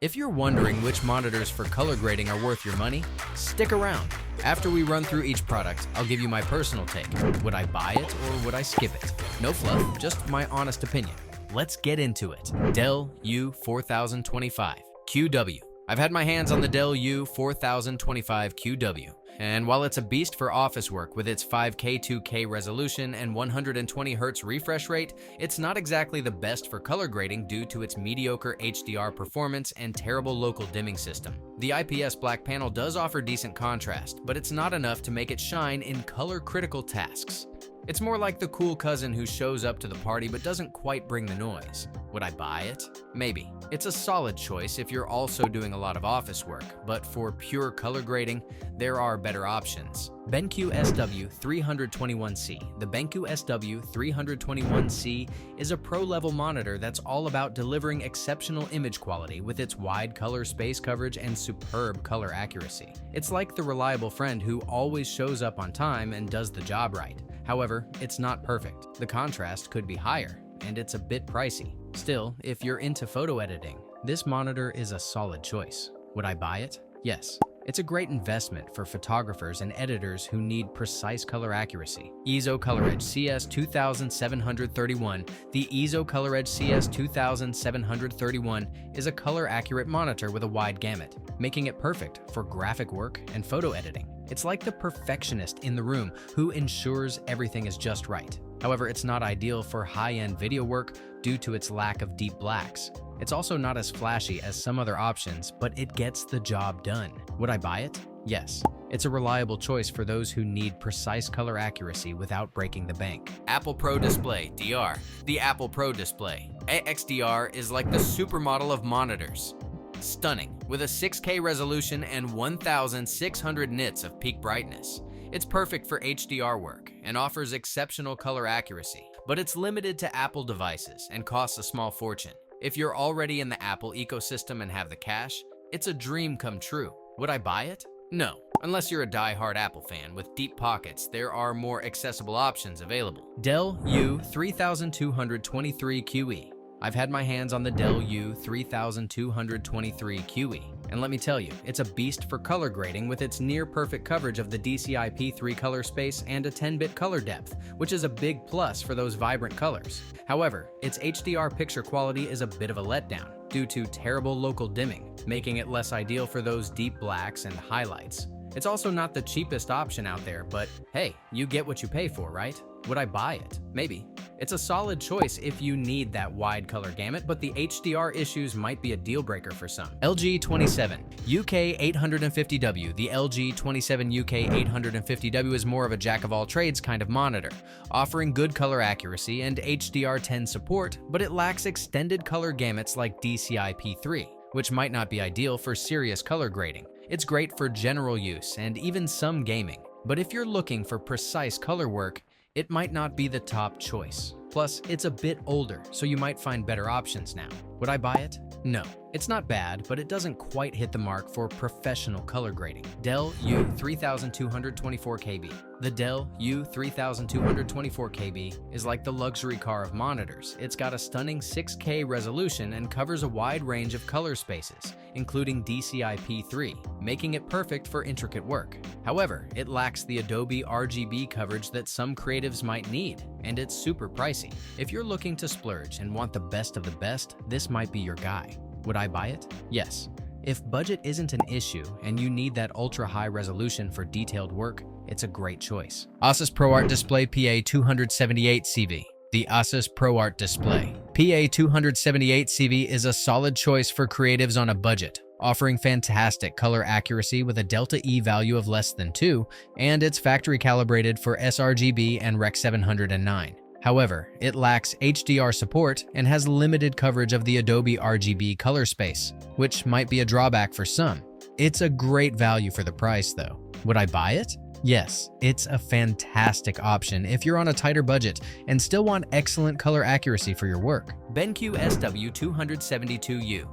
If you're wondering which monitors for color grading are worth your money, stick around. After we run through each product, I'll give you my personal take. Would I buy it or would I skip it? No fluff, just my honest opinion. Let's get into it. Dell U4025 QW. I've had my hands on the Dell U4025 QW, and while it's a beast for office work with its 5K 2K resolution and 120Hz refresh rate, it's not exactly the best for color grading due to its mediocre HDR performance and terrible local dimming system. The IPS black panel does offer decent contrast, but it's not enough to make it shine in color-critical tasks. It's more like the cool cousin who shows up to the party but doesn't quite bring the noise. Would I buy it? Maybe. It's a solid choice if you're also doing a lot of office work, but for pure color grading, there are better options. BenQ SW321C. The BenQ SW321C is a pro-level monitor that's all about delivering exceptional image quality with its wide color space coverage and superb color accuracy. It's like the reliable friend who always shows up on time and does the job right. However, it's not perfect. The contrast could be higher, and it's a bit pricey. Still, if you're into photo editing, this monitor is a solid choice. Would I buy it? Yes. It's a great investment for photographers and editors who need precise color accuracy. Eizo ColorEdge CS2731. The Eizo ColorEdge CS2731 is a color-accurate monitor with a wide gamut, making it perfect for graphic work and photo editing. It's like the perfectionist in the room who ensures everything is just right. However, it's not ideal for high-end video work due to its lack of deep blacks. It's also not as flashy as some other options, but it gets the job done. Would I buy it? Yes. It's a reliable choice for those who need precise color accuracy without breaking the bank. Apple Pro Display DR. The Apple Pro Display AXDR is like the supermodel of monitors. Stunning, with a 6K resolution and 1,600 nits of peak brightness. It's perfect for HDR work and offers exceptional color accuracy, but it's limited to Apple devices and costs a small fortune. If you're already in the Apple ecosystem and have the cash, it's a dream come true. Would I buy it? No. Unless you're a die-hard Apple fan with deep pockets, there are more accessible options available. Dell U3223 QE. I've had my hands on the Dell U3223 QE, and let me tell you, it's a beast for color grading with its near-perfect coverage of the DCI-P3 color space and a 10-bit color depth, which is a big plus for those vibrant colors. However, its HDR picture quality is a bit of a letdown due to terrible local dimming, making it less ideal for those deep blacks and highlights. It's also not the cheapest option out there, but hey, you get what you pay for, right? Would I buy it? Maybe. It's a solid choice if you need that wide color gamut, but the HDR issues might be a deal breaker for some. LG27UK850W. The LG27UK850W is more of a jack-of-all-trades kind of monitor, offering good color accuracy and HDR10 support, but it lacks extended color gamuts like DCI-P3, which might not be ideal for serious color grading. It's great for general use and even some gaming, but if you're looking for precise color work, it might not be the top choice. Plus, it's a bit older, so you might find better options now. Would I buy it? No. It's not bad, but it doesn't quite hit the mark for professional color grading. Dell U3224KB. The Dell U3224KB is like the luxury car of monitors. It's got a stunning 6K resolution and covers a wide range of color spaces, including DCI-P3, making it perfect for intricate work. However, it lacks the Adobe RGB coverage that some creatives might need, and it's super pricey. If you're looking to splurge and want the best of the best, this might be your guy. Would I buy it? Yes. If budget isn't an issue and you need that ultra-high resolution for detailed work, it's a great choice. ASUS ProArt Display PA278CV. The ASUS ProArt Display PA278CV is a solid choice for creatives on a budget, offering fantastic color accuracy with a delta E value of less than 2, and it's factory calibrated for sRGB and Rec 709. However, it lacks HDR support and has limited coverage of the Adobe RGB color space, which might be a drawback for some. It's a great value for the price though. Would I buy it? Yes, it's a fantastic option if you're on a tighter budget and still want excellent color accuracy for your work. BenQ SW272U.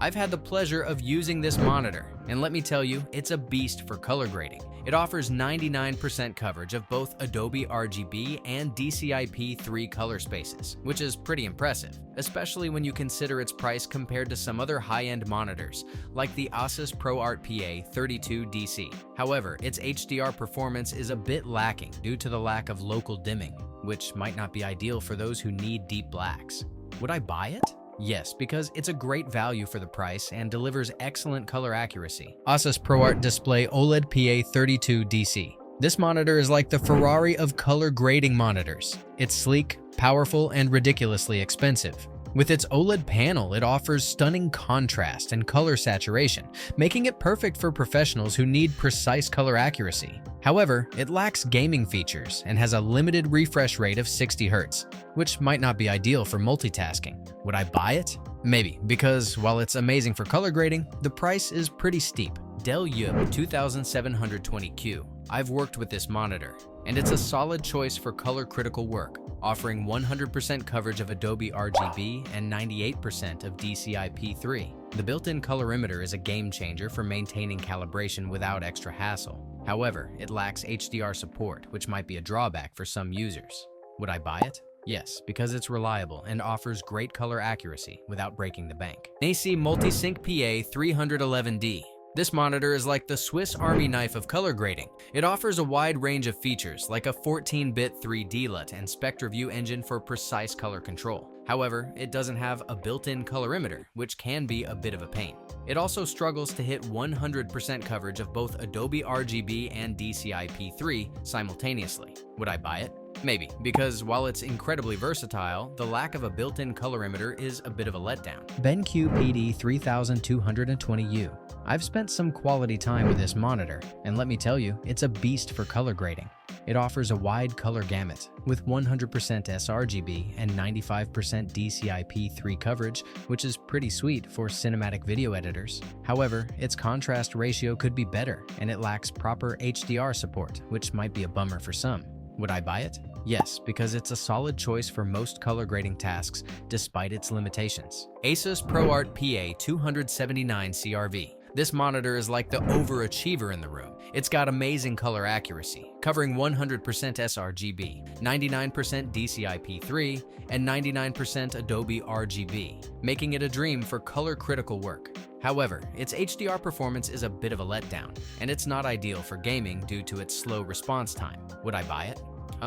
I've had the pleasure of using this monitor, and let me tell you, it's a beast for color grading. It offers 99% coverage of both Adobe RGB and DCI-P3 color spaces, which is pretty impressive, especially when you consider its price compared to some other high-end monitors, like the ASUS ProArt PA 32DC. However, its HDR performance is a bit lacking due to the lack of local dimming, which might not be ideal for those who need deep blacks. Would I buy it? Yes, because it's a great value for the price and delivers excellent color accuracy. ASUS ProArt Display OLED PA32DC. This monitor is like the Ferrari of color grading monitors. It's sleek, powerful, and ridiculously expensive. With its OLED panel, it offers stunning contrast and color saturation, making it perfect for professionals who need precise color accuracy. However, it lacks gaming features and has a limited refresh rate of 60 Hz, which might not be ideal for multitasking. Would I buy it? Maybe, because while it's amazing for color grading, the price is pretty steep. Dell U4025QW. I've worked with this monitor, and it's a solid choice for color-critical work, offering 100% coverage of Adobe RGB and 98% of DCI-P3. The built-in colorimeter is a game-changer for maintaining calibration without extra hassle. However, it lacks HDR support, which might be a drawback for some users. Would I buy it? Yes, because it's reliable and offers great color accuracy without breaking the bank. ASUS Multisync PA 311D. This monitor is like the Swiss Army knife of color grading. It offers a wide range of features like a 14-bit 3D LUT and SpectraView engine for precise color control. However, it doesn't have a built-in colorimeter, which can be a bit of a pain. It also struggles to hit 100% coverage of both Adobe RGB and DCI-P3 simultaneously. Would I buy it? Maybe, because while it's incredibly versatile, the lack of a built-in colorimeter is a bit of a letdown. BenQ PD2725U. I've spent some quality time with this monitor, and let me tell you, it's a beast for color grading. It offers a wide color gamut, with 100% sRGB and 95% DCI-P3 coverage, which is pretty sweet for cinematic video editors. However, its contrast ratio could be better, and it lacks proper HDR support, which might be a bummer for some. Would I buy it? Yes, because it's a solid choice for most color grading tasks, despite its limitations. ASUS ProArt PA 279CRV. This monitor is like the overachiever in the room. It's got amazing color accuracy, covering 100% sRGB, 99% DCI-P3, and 99% Adobe RGB, making it a dream for color-critical work. However, its HDR performance is a bit of a letdown, and it's not ideal for gaming due to its slow response time. Would I buy it?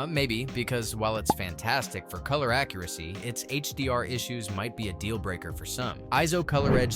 Maybe, because while it's fantastic for color accuracy, its HDR issues might be a deal breaker for some. Eizo ColorEdge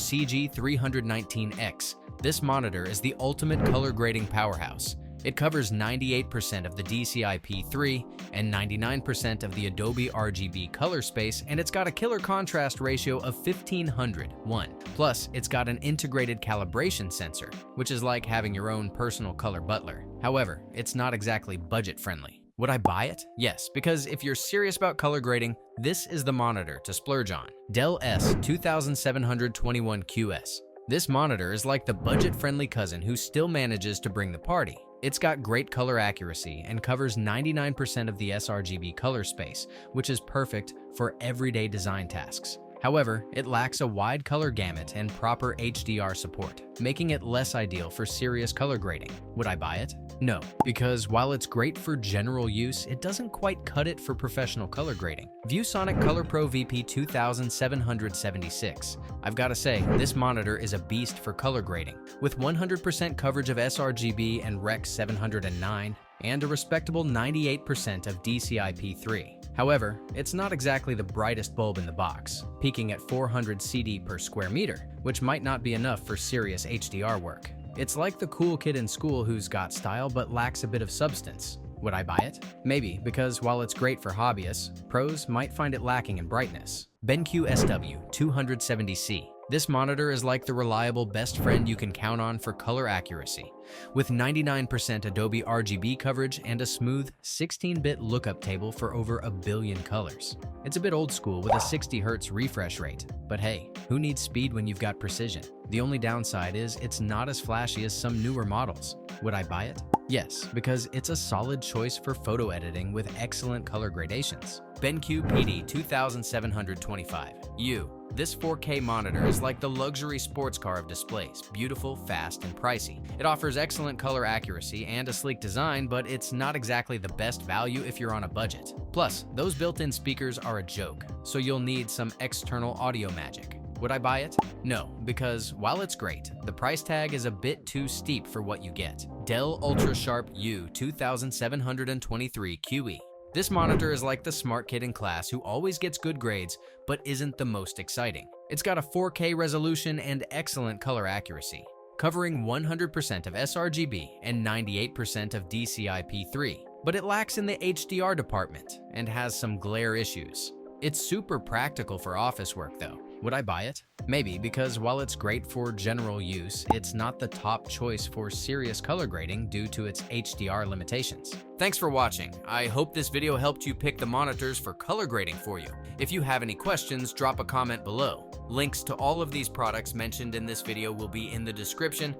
CG319X. This monitor is the ultimate color grading powerhouse. It covers 98% of the DCI-P3 and 99% of the Adobe RGB color space, and it's got a killer contrast ratio of 1500:1. Plus, it's got an integrated calibration sensor, which is like having your own personal color butler. However, it's not exactly budget-friendly. Would I buy it? Yes, because if you're serious about color grading, this is the monitor to splurge on. Dell S2721QS. This monitor is like the budget-friendly cousin who still manages to bring the party. It's got great color accuracy and covers 99% of the sRGB color space, which is perfect for everyday design tasks. However, it lacks a wide color gamut and proper HDR support, making it less ideal for serious color grading. Would I buy it? No, because while it's great for general use, it doesn't quite cut it for professional color grading. ViewSonic ColorPro VP2776. I've got to say, this monitor is a beast for color grading. With 100% coverage of sRGB and Rec 709, and a respectable 98% of DCI-P3. However, it's not exactly the brightest bulb in the box, peaking at 400 CD per square meter, which might not be enough for serious HDR work. It's like the cool kid in school who's got style but lacks a bit of substance. Would I buy it? Maybe, because while it's great for hobbyists, pros might find it lacking in brightness. BenQ SW270C. This monitor is like the reliable best friend you can count on for color accuracy. With 99% Adobe RGB coverage and a smooth 16-bit lookup table for over a billion colors. It's a bit old school with a 60 Hz refresh rate, but hey, who needs speed when you've got precision? The only downside is it's not as flashy as some newer models. Would I buy it? Yes, because it's a solid choice for photo editing with excellent color gradations. BenQ PD2725U. This 4K monitor is like the luxury sports car of displays, beautiful, fast, and pricey. It offers excellent color accuracy and a sleek design, but it's not exactly the best value if you're on a budget. Plus, those built-in speakers are a joke, so you'll need some external audio magic. Would I buy it? No, because while it's great, the price tag is a bit too steep for what you get. Dell UltraSharp U2723 QE. This monitor is like the smart kid in class who always gets good grades, but isn't the most exciting. It's got a 4K resolution and excellent color accuracy, covering 100% of sRGB and 98% of DCI-P3, but it lacks in the HDR department and has some glare issues. It's super practical for office work though. Would I buy it? Maybe, because while it's great for general use, it's not the top choice for serious color grading due to its HDR limitations. Thanks for watching. I hope this video helped you pick the monitors for color grading for you. If you have any questions, drop a comment below. Links to all of these products mentioned in this video will be in the description.